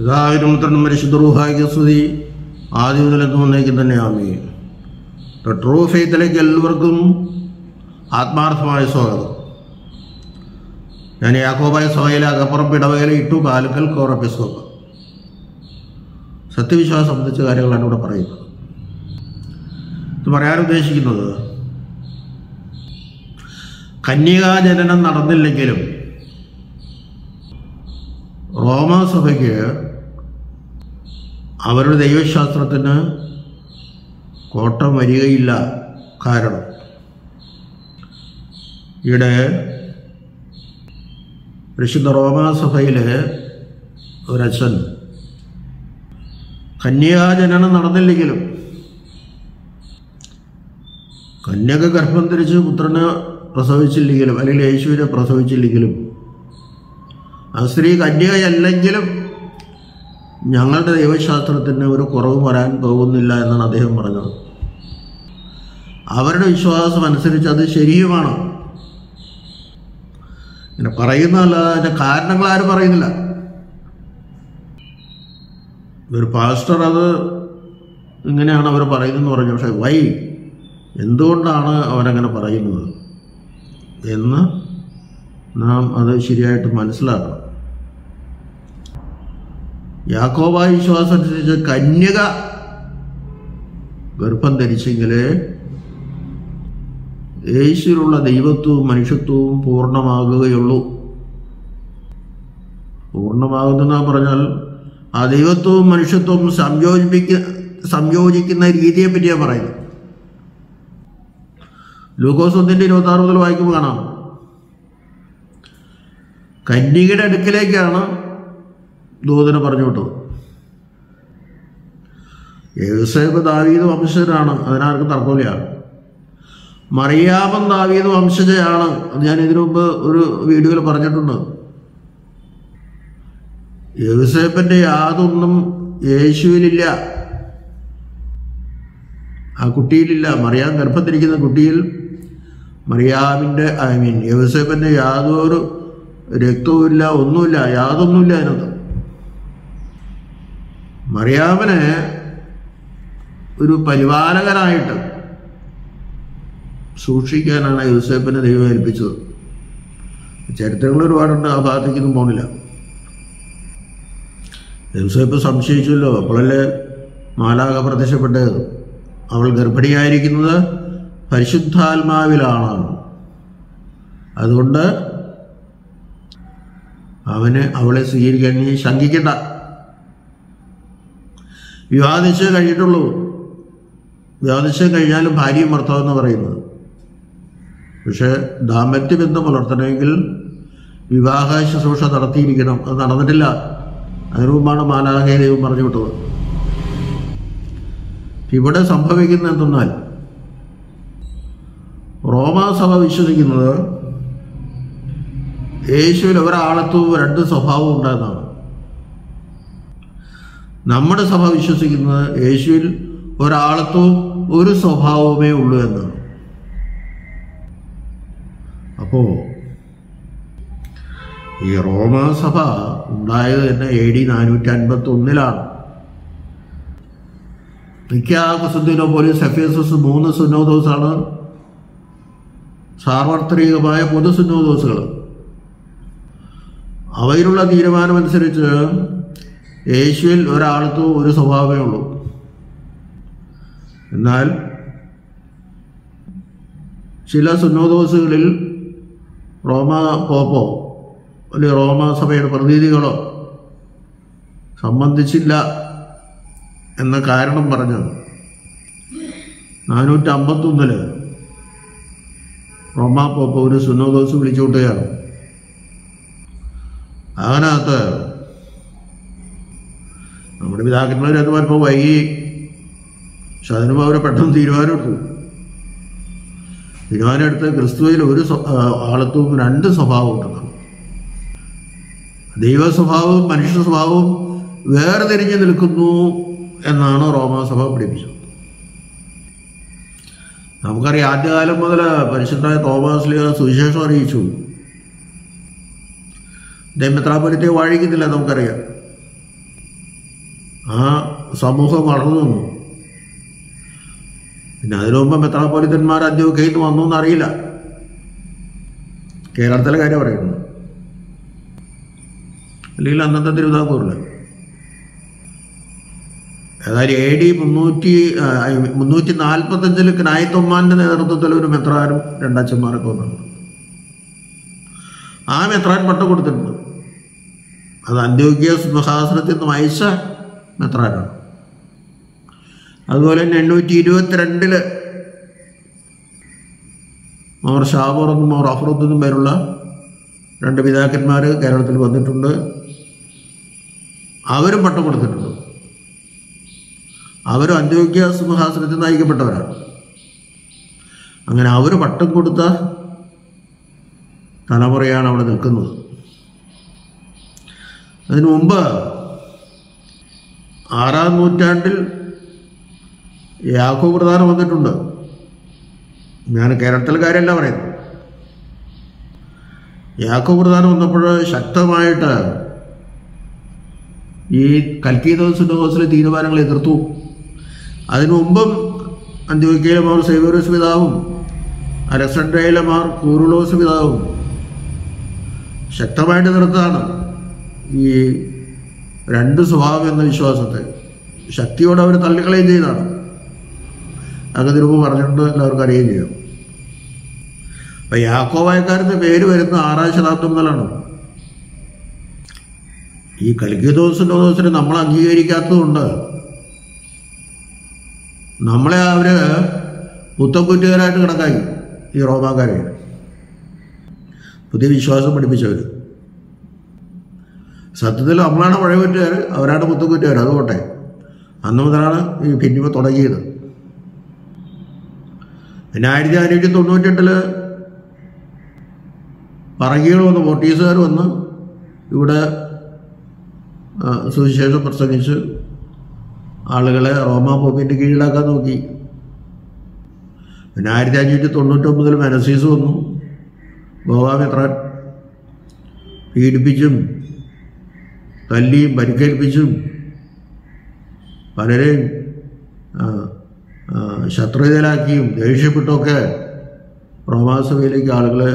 പിതാവിനും പുത്രനും പരിശുദ്ധ റൂഹായ്ക്ക് സ്തുതി, ആദ്യം മുതലെന്നും എന്നേക്കും തന്നെ ആമേൻ. ട്രൂ ഫെയ്ത്തിലേക്ക് എല്ലാവർക്കും ആത്മാർത്ഥമായ സ്വാഗതം. ഞാൻ യാക്കോബായ സഭയിലെ അകപ്പുറം ഇടവകയിലെ ഇട്ടു കാലുക്കൽ കോറപ്പിസ്കോപ്പ്. സത്യവിശ്വാസം സംബന്ധിച്ച കാര്യങ്ങളാണ് ഇവിടെ പറയുന്നത്. ഇത് പറയാൻ ഉദ്ദേശിക്കുന്നത്, കന്യകാജനനം നടന്നില്ലെങ്കിലും റോമാസഭയ്ക്ക് അവരുടെ ദൈവശാസ്ത്രത്തിന് കോട്ടം വരികയില്ല. കാരണം ഇവിടെ പരിശുദ്ധ റോമാസഭയിലെ ഒരച്ഛൻ കന്യകാജനനം നടന്നില്ലെങ്കിലും കന്യക ഗർഭം ധരിച്ച് പുത്രനെ പ്രസവിച്ചില്ലെങ്കിലും അല്ലെങ്കിൽ യേശുവിനെ പ്രസവിച്ചില്ലെങ്കിലും ആ സ്ത്രീ കന്യകയല്ലെങ്കിലും ഞങ്ങളുടെ ദൈവശാസ്ത്രത്തിന് ഒരു കുറവ് വരാൻ പോകുന്നില്ല എന്നാണ് അദ്ദേഹം പറഞ്ഞത്. അവരുടെ വിശ്വാസം അനുസരിച്ച് അത് ശരിയുമാണ്. ഇങ്ങനെ പറയുന്നതല്ലാതെ അതിൻ്റെ കാരണങ്ങൾ ആരും പറയുന്നില്ല. ഒരു പാസ്റ്റർ അത് ഇങ്ങനെയാണ് അവർ പറയുന്നതെന്ന് പറഞ്ഞു. പക്ഷേ എന്തുകൊണ്ടാണ് അവരങ്ങനെ പറയുന്നത് എന്ന് നാം അത് ശരിയായിട്ട് മനസ്സിലാക്കണം. യാക്കോബായ വിശ്വാസം അനുസരിച്ച് കന്യക ഗർഭം ധരിച്ചെങ്കിലേ യേശുവിലുള്ള ദൈവത്വവും മനുഷ്യത്വവും പൂർണ്ണമാകുകയുള്ളൂ. പൂർണ്ണമാകുന്ന പറഞ്ഞാൽ ആ ദൈവത്വവും മനുഷ്യത്വവും സംയോജിക്കുന്ന രീതിയെ പറ്റിയാണ് പറയുന്നത്. ലൂക്കോസ് 1:26 മുതൽ വായിക്കുമ്പോൾ കാണാം, കന്യകയുടെ അടുക്കിലേക്കാണ് ദൂതനെ പറഞ്ഞു വിട്ടത്. യോസേഫ് ദാവീദ് വംശജനാണ്, അതിനാർക്കും തർക്കമില്ല. മറിയാമൻ ദാവീദ് വംശജയാണ്, അത് ഞാൻ ഇതിനു മുമ്പ് ഒരു വീഡിയോയിൽ പറഞ്ഞിട്ടുണ്ട്. യോസേഫിൻ്റെ യാതൊന്നും യേശുവിലില്ല, ആ കുട്ടിയിലില്ല. മറിയാം ഗർഭത്തിരിക്കുന്ന കുട്ടിയിൽ മറിയാമിൻ്റെ യോസേഫിൻ്റെ യാതൊരു രക്തവുമില്ല, ഒന്നുമില്ല, യാതൊന്നുമില്ല അതിനകത്ത്. മറിയാമിനെ ഒരു പരിപാലകനായിട്ട് സൂക്ഷിക്കാനാണ് യോസേഫിനെ ദൈവം ഏൽപ്പിച്ചത്. ചരിത്രങ്ങൾ ഒരുപാടുണ്ട്, ആ ഭാഗത്തേക്കൊന്നും പോണില്ല. യോസേഫ് സംശയിച്ചല്ലോ, അപ്പോഴല്ലേ മാലാഖ പ്രത്യക്ഷപ്പെട്ടത്. അവൾ ഗർഭിണിയായിരിക്കുന്നത് പരിശുദ്ധാത്മാവിലാണ്, അതുകൊണ്ട് അവളെ സ്വീകരിക്കാൻ നീ ശങ്കിക്കണ്ട. വിവാദിച്ച് കഴിഞ്ഞിട്ടുള്ളൂ, വിവാദിച്ച് കഴിഞ്ഞാലും ഭാര്യയും ഭർത്താവ് എന്ന് പറയുന്നത്. പക്ഷെ ദാമ്പത്യ ബന്ധം പുലർത്തണമെങ്കിൽ വിവാഹ ശുശ്രൂഷ നടത്തിയിരിക്കണം. അത് നടന്നിട്ടില്ല. അതിനു മുമ്പാണ് മാലാഖയെ ദൈവം പറഞ്ഞു വിട്ടത്. ഇവിടെ സംഭവിക്കുന്ന എന്തെന്നാൽ, റോമാസഭ വിശ്വസിക്കുന്നത് യേശുവിൽ ഒരാളത്വവും 2 സ്വഭാവവും ഉണ്ടായെന്നാണ്. നമ്മുടെ സഭ വിശ്വസിക്കുന്നത് യേശുവിൽ ഒരാളത്വവും 1 സ്വഭാവമേ ഉള്ളൂ എന്നാണ്. അപ്പോൾ ഈ റോമാസഭ ഉണ്ടായത് തന്നെ AD 451 നിക്കാ കൊസ്തന്തിനോപ്പോലിസ് എഫേസസ് 3 സുന്നോദോസാണ് സാർവത്രികമായ പൊതു സുന്നോദോസുകൾ. അവയിലുള്ള തീരുമാനമനുസരിച്ച് യേശുവിൽ ഒരാളത്വവും 1 സ്വഭാവമേ ഉള്ളൂ. എന്നാൽ ചില സുന്നോദോസുകളിൽ റോമാ പോപ്പോ അല്ലെങ്കിൽ റോമാസഭയുടെ പ്രതിനിധികളോ സംബന്ധിച്ചില്ല എന്ന കാരണം പറഞ്ഞ് 451 റോമാ പോപ്പ ഒരു സുന്നോദോസ് വിളിച്ചുകൂട്ടുകയാണ്. അതിനകത്ത് നമ്മുടെ പിതാക്കന്മാർ അത് ഇപ്പോൾ വൈകി, പക്ഷെ അതിനുമ്പോൾ അവരെ പെട്ടെന്ന് തീരുമാനമെടുത്ത് ക്രിസ്തുവിൽ 1 ആളത്വവും 2 സ്വഭാവവും ഉണ്ടെന്നാണ്. ദൈവ സ്വഭാവവും മനുഷ്യ സ്വഭാവവും വേർതിരിഞ്ഞ് നിൽക്കുന്നു എന്നാണ് റോമാസഭ പഠിപ്പിച്ചത്. നമുക്കറിയാം, ആദ്യകാലം മുതൽ പരിശുദ്ധനായ തോമാസ് ശ്ലീഹ സുവിശേഷം അറിയിച്ചു. മെത്രാപ്പൊലീത്തയെ വാഴിക്കുന്നില്ല, നമുക്കറിയാം. ആ സമൂഹം വളർന്നു വന്നു. പിന്നെ അതിനു മുമ്പ് മെത്രാപ്പൊലീത്തന്മാർ അന്ത്യോക്യയിൽ നിന്ന് വന്നു എന്നറിയില്ല. കേരളത്തിലെ കാര്യം പറയുന്നു, അല്ലെങ്കിൽ അന്നത്തെ തിരുവിതാംകൂറിൽ. ഏതായാലും AD 345 ക്നായത്തൊമ്മാന്റെ നേതൃത്വത്തിൽ ഒരു മെത്രാനും രണ്ടച്ഛന്മാരൊക്കെ വന്നിട്ടുണ്ട്. ആ മെത്രാൻ പട്ടം കൊടുത്തിട്ടുണ്ട്. അത് അന്ത്യോക്യ സിംഹാസനത്തിൽ നിന്ന് അയച്ച മെത്രാനാണ്. അതുപോലെ തന്നെ 822 മോർ ഷാബോറെന്നും മോർ അഫ്രോത്തെന്നും പേരുള്ള 2 പിതാക്കന്മാർ കേരളത്തിൽ വന്നിട്ടുണ്ട്. അവരും പട്ടം കൊടുത്തിട്ടുണ്ട്. അവരും അന്ത്യോക്യ സിംഹാസനത്തിൽ നിന്ന് അയക്കപ്പെട്ടവരാണ്. അങ്ങനെ അവർ പട്ടം കൊടുത്ത തലമുറയാണ് അവിടെ നിൽക്കുന്നത്. അതിനു മുമ്പ് 6-ാം നൂറ്റാണ്ടിൽ യാക്കോബ് പ്രധാനം വന്നിട്ടുണ്ട്. ഞാൻ കേരളത്തിലെ കാര്യമല്ല പറയുന്നത്. യാക്കോബ് പ്രധാനം വന്നപ്പോൾ ശക്തമായിട്ട് ഈ കൽക്കീദോസിലെ തീരുമാനങ്ങൾ എതിർത്തു. അതിനു മുമ്പും അന്ത്യോക്യയിലെ മാർ സേവ്യറോസ് പിതാവും അലക്സാണ്ട്രിയയിലെ മാർ കൂറുലോസ് പിതാവും ശക്തമായിട്ട് എതിർത്താണ് ഈ 2 സ്വഭാവം എന്ന വിശ്വാസത്തെ. ശക്തിയോടെ അവർ തള്ളിക്കളയും ചെയ്താണ്. അങ്ങനെ രൂപ പറഞ്ഞിട്ടുണ്ട്, എല്ലാവർക്കും അറിയുകയും ചെയ്യും. അപ്പം യാക്കോബായക്കാരെന്ന് പേര് വരുന്ന 6-ാം ശതാബ്ദം മുതലാണ്. ഈ കൽക്കീദോസിനെ നമ്മൾ അംഗീകരിക്കാത്തതുകൊണ്ട് നമ്മളെ അവർ പുത്തൻകുറ്റുകാരായിട്ട് കണക്കാക്കി. ഈ റോമാക്കാരെ പുതിയ വിശ്വാസം പഠിപ്പിച്ചവർ. സത്യത്തിൽ നമ്മളാണ് പഴയകുറ്റുകാർ, അവരാണ് പുത്തൻകുറ്റുകാർ. അതുകൊട്ടെ അന്ന് മുതലാണ് ഈ ഭിന്നിമ തുടങ്ങിയത്. പിന്നെ 1598 പറങ്കികൾ വന്ന്, പോർട്ടീസുകാർ വന്ന് ഇവിടെ സുവിശേഷം പ്രസംഗിച്ച് ആളുകളെ റോമാ പോപ്പിൻ്റെ കീഴിലാക്കാൻ നോക്കി. പിന്നെ 1599 മെനസീസ് വന്നു. ഗോവാ മെത്രാൻ പീഡിപ്പിച്ചും തല്ലിയും പരിക്കേൽപ്പിച്ചും പലരെയും ശത്രുതയിലാക്കിയും ദേഷ്യപ്പെട്ടുമൊക്കെ റോമാസഭയിലേക്ക് ആളുകളെ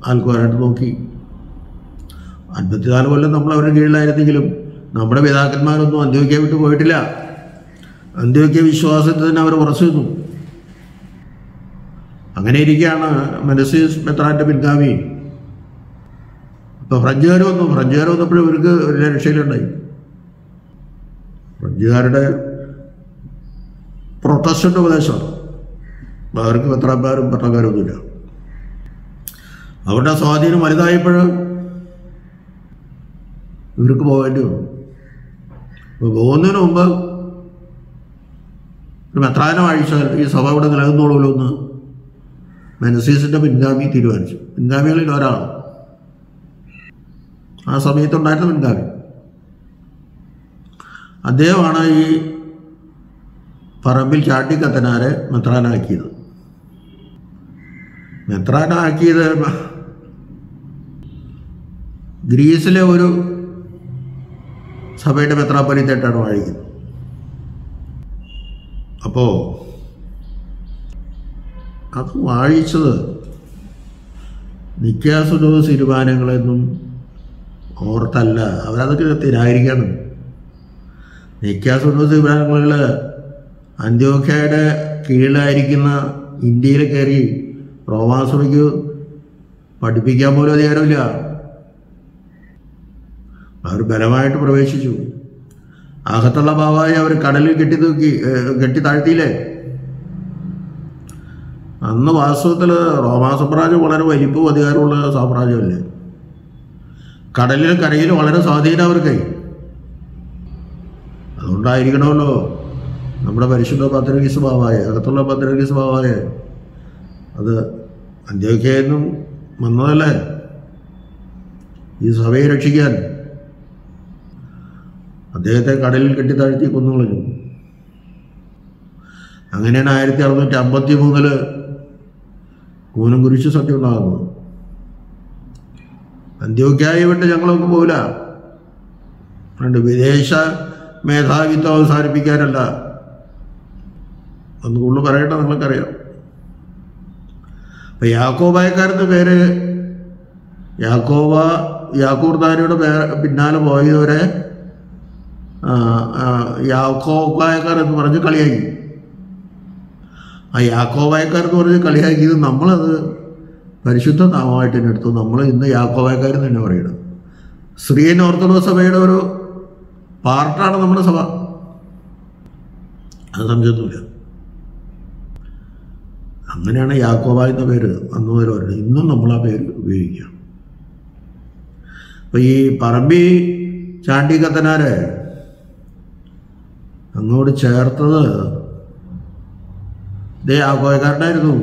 ആൽക്കുവാനായിട്ട് നോക്കി. 54 കൊല്ലം നമ്മൾ അവരുടെ കീഴിലായിരുന്നെങ്കിലും നമ്മുടെ പിതാക്കന്മാരൊന്നും അന്ത്യോക്യ വിട്ട് പോയിട്ടില്ല. അന്ത്യോക്യ വിശ്വാസത്തിൽ തന്നെ അവർ ഉറച്ചു നിന്നു. അങ്ങനെ ഇരിക്കുകയാണ് മെനസീസ് മെത്രാൻ്റെ പിൻഗാമി. ഇപ്പോൾ ഫ്രഞ്ചുകാർ വന്നപ്പോഴും ഇവർക്ക് ഒരു രക്ഷയിലുണ്ടായി. ഫ്രഞ്ചുകാരുടെ പ്രൊട്ടസ്റ്റന്റ് ഉപദേശമാണ്. അവർക്ക് മെത്രാന്മാരും പട്ടക്കാരും ഒന്നുമില്ല. അവരുടെ സ്വാധീനം വലുതായപ്പോൾ ഇവർക്ക് പോകേണ്ടി വന്നു. അപ്പോൾ പോകുന്നതിന് മുമ്പ് ഒരു മെത്രാനെ അഴിച്ചാൽ ഈ സഭ ഇവിടെ നിലനിന്നോളൂല്ലോ എന്ന് മെനസീസിൻ്റെ പിൻഗാമി തീരുമാനിച്ചു. പിൻഗാമികളിൽ ഒരാൾ, ആ സമയത്തുണ്ടായിരുന്ന പിൻഗാമി, അദ്ദേഹമാണ് ഈ പറമ്പിൽ ചാട്ടിക്കത്തനാരെ മെത്രാനാക്കിയത്. ഗ്രീസിലെ ഒരു സഭയുടെ മെത്രാപ്പൊലീത്തായിട്ടാണ് വാഴിക്കുന്നത്. അപ്പോൾ അത് വാഴിച്ചത് നിക്യാസുനോസ് തീരുമാനങ്ങളെന്നും ഓർത്തല്ല. അവരതൊക്കെ സ്ഥിരായിരിക്കണം. നിക്യാസുനോസ് തീരുമാനങ്ങളിൽ അന്ത്യോക്യയുടെ കീഴിലായിരിക്കുന്ന ഇന്ത്യയിൽ കയറി റോമാസഭയ്ക്ക് പഠിപ്പിക്കാൻ പോലും അധികാരമില്ല. അവർ ബലമായിട്ട് പ്രവേശിച്ചു. അകത്തുള്ള ഭാവമായി അവർ കടലിൽ കെട്ടി താഴ്ത്തിയില്ലേ. അന്ന് വാസ്തവത്തിൽ റോമാ സാമ്രാജ്യം വളരെ വലിപ്പവും അധികാരമുള്ള സാമ്രാജ്യമല്ലേ. കടലിലും കരയിലും വളരെ സ്വാധീനം അവർക്കായി. അതുകൊണ്ടായിരിക്കണമല്ലോ നമ്മുടെ പരിശുദ്ധ പത്രികീസ് ബാവായ, അകത്തുള്ള പത്രികീസ് ബാവായ അത് അന്ത്യോക്യയിൽ നിന്നും വന്നതല്ലേ ഈ സഭയെ രക്ഷിക്കാൻ. അദ്ദേഹത്തെ കടലിൽ കെട്ടിത്താഴ്ത്തി കൊന്നുകളഞ്ഞു. അങ്ങനെയാണ് 1653 കൂനം കുരിശ് സത്യം ഉണ്ടാകുന്നത്. അന്ത്യോക്യയെ വിട്ട് ഞങ്ങളൊക്കെ പോകില്ല. വിദേശ മേധാവിത്വം അവസാനിപ്പിക്കാനല്ല. ഒന്ന് കൂടുതൽ പറയട്ടെ, നിങ്ങൾക്കറിയാം. അപ്പം യാക്കോബായക്കാരെന്ന് പേര് യാക്കൂർദാനിയുടെ പിന്നാലെ പോയവരെ യാക്കോബായക്കാർ എന്ന് പറഞ്ഞ് കളിയാക്കി. ആ യാക്കോബായക്കാർ എന്ന് പറഞ്ഞ് കളിയാക്കിയത് നമ്മളത് പരിശുദ്ധ നാമമായിട്ട് തന്നെ എടുത്തു. നമ്മൾ ഇന്ന് യാക്കോബായക്കാർ തന്നെ പറയുന്നത്. സിറിയൻ ഓർത്തഡോക്സ് സഭയുടെ ഒരു പാർട്ടാണ് നമ്മുടെ സഭ, അത് സംശയമൊന്നുമില്ല. അങ്ങനെയാണ് യാക്കോബ എന്ന പേര് അന്ന് മുതൽ വരുന്നത്. ഇന്നും നമ്മൾ ആ പേര് ഉപയോഗിക്കുക. അപ്പം ഈ പറമ്പി ചാണ്ടിക്കത്തനാരെ അങ്ങോട്ട് ചേർത്തത് ഇതേ യാക്കോബക്കാരനായിരുന്നു.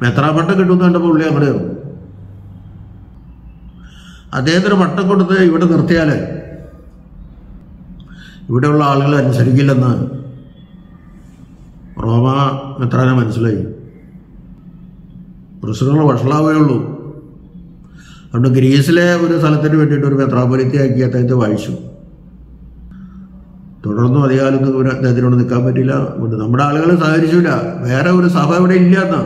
മെത്രാപട്ടം കിട്ടുമെന്ന് കണ്ടപ്പോൾ പുള്ളി അങ്ങോട്ട് കയറും. അദ്ദേഹത്തിന് പട്ടം കൊടുത്ത് ഇവിടെ നിർത്തിയാൽ ഇവിടെയുള്ള ആളുകൾ അനുസരിക്കില്ലെന്ന് റോമ മെത്രാനെ മനസ്സിലായി. പ്രശ്നങ്ങൾ വഷളാവുകയുള്ളൂ. അതുകൊണ്ട് ഗ്രീസിലെ ഒരു സ്ഥലത്തിന് വേണ്ടിയിട്ട് ഒരു മെത്രാപ്പൊലീത്തയാക്കി അദ്ദേഹത്തെ വായിച്ചു. തുടർന്നും അധികാലത്ത് അദ്ദേഹത്തിനോട് നിൽക്കാൻ പറ്റില്ല. നമ്മുടെ ആളുകൾ സഹകരിച്ചില്ല. വേറെ ഒരു സഭ ഇവിടെ ഇല്ല എന്ന്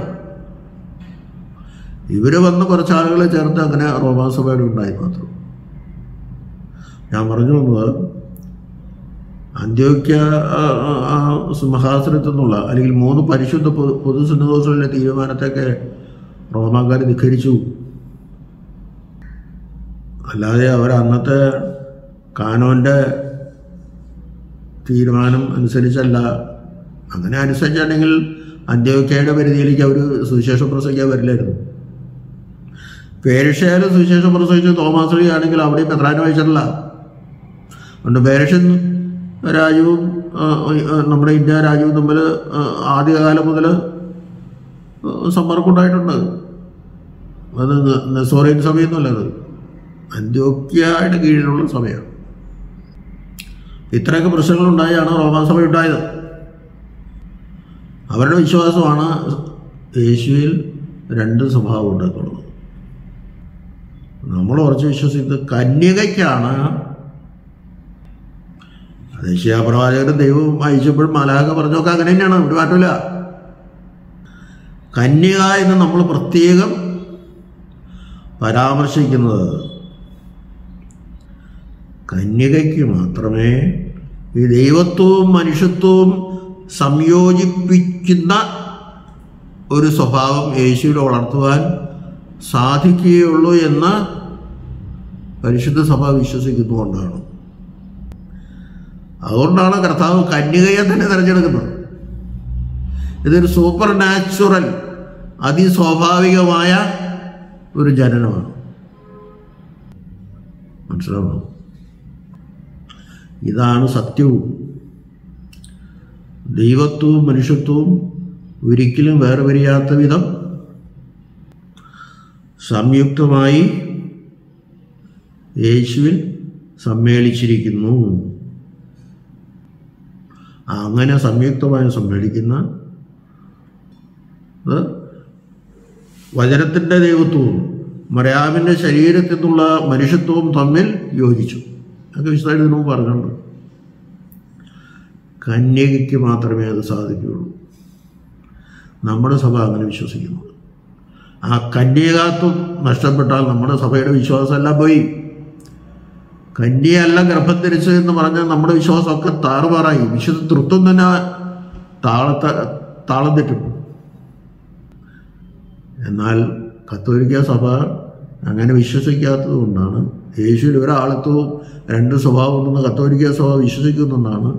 ഇവർ വന്ന് കുറച്ച് ആളുകളെ ചേർത്ത് അങ്ങനെ റോമാസഭയുടെ ഉണ്ടായി മാത്രം. ഞാൻ പറഞ്ഞു വന്നത് അന്ത്യോക്യ സിംഹാസനത്തിൽ നിന്നുള്ള അല്ലെങ്കിൽ 3 പരിശുദ്ധ പൊതുസുന്നതോസുകളിലെ തീരുമാനത്തെയൊക്കെ റോമാക്കാർ ധിക്കരിച്ചു. അല്ലാതെ അവർ അന്നത്തെ കാനോൻ്റെ തീരുമാനം അനുസരിച്ചല്ല. അങ്ങനെ അനുസരിച്ചാണെങ്കിൽ അന്ത്യോക്യയുടെ പരിധിയിലേക്ക് അവർ സുവിശേഷം പ്രസംഗിക്കാൻ വരില്ലായിരുന്നു. പേർഷ്യയിലും സുവിശേഷം പ്രസംഗിച്ച് തോമാശ്രീ ആണെങ്കിൽ അവിടെയും മെത്രാനെ വായിച്ചിട്ടില്ല. അതുകൊണ്ട് പേർഷ്യൻ രാജ്യവും നമ്മുടെ ഇന്ത്യ രാജ്യവും തമ്മിൽ ആദ്യകാലം മുതൽ സമ്പർക്കം ഉണ്ടായിട്ടുണ്ട്. അത് നെസോറിയൻ സഭയൊന്നുമല്ലത്, അന്ത്യോക്യയുടെ കീഴിലുള്ള സഭയാണ്. ഇത്രയൊക്കെ പ്രശ്നങ്ങളുണ്ടായാണ് റോമാസഭ ഉണ്ടായത്. അവരുടെ വിശ്വാസമാണ് യേശുവിൽ 2 സ്വഭാവം ഉണ്ടെന്നുള്ളത്. നമ്മൾ ഉറച്ച് വിശ്വസിക്കുന്നത് കന്യകയ്ക്കാണ്. ദേശീയപ്രവാചകരും ദൈവവും അയച്ചപ്പോഴും മലാഖ പറഞ്ഞൊക്കെ അങ്ങനെ തന്നെയാണ്, ഒരു മാറ്റമില്ല. കന്യക എന്ന് നമ്മൾ പ്രത്യേകം പരാമർശിക്കുന്നത് കന്യകയ്ക്ക് മാത്രമേ ഈ ദൈവത്വവും മനുഷ്യത്വവും സംയോജിപ്പിക്കുന്ന ഒരു സ്വഭാവം യേശുവിൽ വളർത്തുവാൻ സാധിക്കുകയുള്ളൂ എന്ന് പരിശുദ്ധ സഭ വിശ്വസിക്കുന്നതുകൊണ്ടാണ്. അതുകൊണ്ടാണ് കർത്താവ് കന്യകയെ തന്നെ തിരഞ്ഞെടുക്കുന്നത്. ഇതൊരു സൂപ്പർ നാച്ചുറൽ, അതിസ്വാഭാവികമായ ഒരു ജനനമാണ്. മനസ്സിലാവണം? ഇതാണ് സത്യവും. ദൈവത്വവും മനുഷ്യത്വവും ഒരിക്കലും വേർപിരിയാത്ത വിധം സംയുക്തമായി യേശുവിൽ സമ്മേളിച്ചിരിക്കുന്നു. അങ്ങനെ സംയുക്തമായി സമ്മേളിക്കുന്ന വചനത്തിൻ്റെ ദൈവത്വവും മറിയാമിൻ്റെ ശരീരത്തിൽ നിന്നുള്ള മനുഷ്യത്വവും തമ്മിൽ യോജിച്ചു. അതൊക്കെ വിശദമായിട്ട് ഇതിനു മുമ്പ് പറഞ്ഞിട്ടുണ്ട്. കന്യകയ്ക്ക് മാത്രമേ അത് സാധിക്കുകയുള്ളൂ. നമ്മുടെ സഭ അങ്ങനെ വിശ്വസിക്കുന്നു. ആ കന്യകാത്വം നഷ്ടപ്പെട്ടാൽ നമ്മുടെ സഭയുടെ വിശ്വാസമെല്ലാം പോയി. കന്യയല്ല ഗർഭം ധരിച്ചത് എന്ന് പറഞ്ഞാൽ നമ്മുടെ വിശ്വാസമൊക്കെ താറുമാറായി. വിശുദ്ധ തൃത്വം തന്നെ താളം തെറ്റും. എന്നാൽ കത്തോലിക്ക സഭ അങ്ങനെ വിശ്വസിക്കാത്തത് കൊണ്ടാണ് യേശുവിൽ ഒരാളത്വവും 2 സ്വഭാവം ഉണ്ടെന്ന് കത്തോലിക്ക സഭ വിശ്വസിക്കുന്നതാണ്.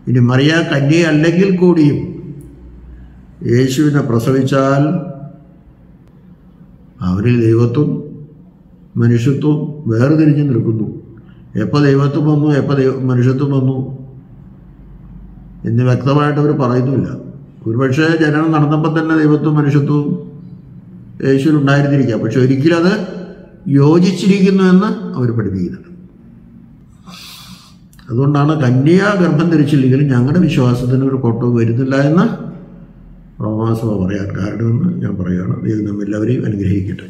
ഇനി മറിയ കന്യ അല്ലെങ്കിൽ കൂടിയും യേശുവിനെ പ്രസവിച്ചാൽ അവരിൽ ദൈവത്വം മനുഷ്യത്വം വേർതിരിഞ്ഞ് നിൽക്കുന്നു. എപ്പോൾ ദൈവത്വം വന്നു, എപ്പോൾ മനുഷ്യത്വം വന്നു എന്ന് വ്യക്തമായിട്ട് അവർ പറയുന്നില്ല. ഒരുപക്ഷെ ജനനം നടന്നപ്പോൾ തന്നെ ദൈവത്വം മനുഷ്യത്വവും യേശുവിൽ ഉണ്ടായിരുന്നിരിക്കാം. പക്ഷെ ഒരിക്കലും അത് യോജിച്ചിരിക്കുന്നുവെന്ന് അവർ പഠിപ്പിക്കുന്നുണ്ട്. അതുകൊണ്ടാണ് കന്യ ഗർഭം ധരിച്ചില്ലെങ്കിലും ഞങ്ങളുടെ വിശ്വാസത്തിന് ഒരു കോട്ടവും വരുന്നില്ല എന്ന് റോമാസഭ പറയാൻ കാരണമെന്ന് ഞാൻ പറയുകയാണ്. ദൈവം നമ്മെല്ലാവരെയും അനുഗ്രഹിക്കട്ടെ.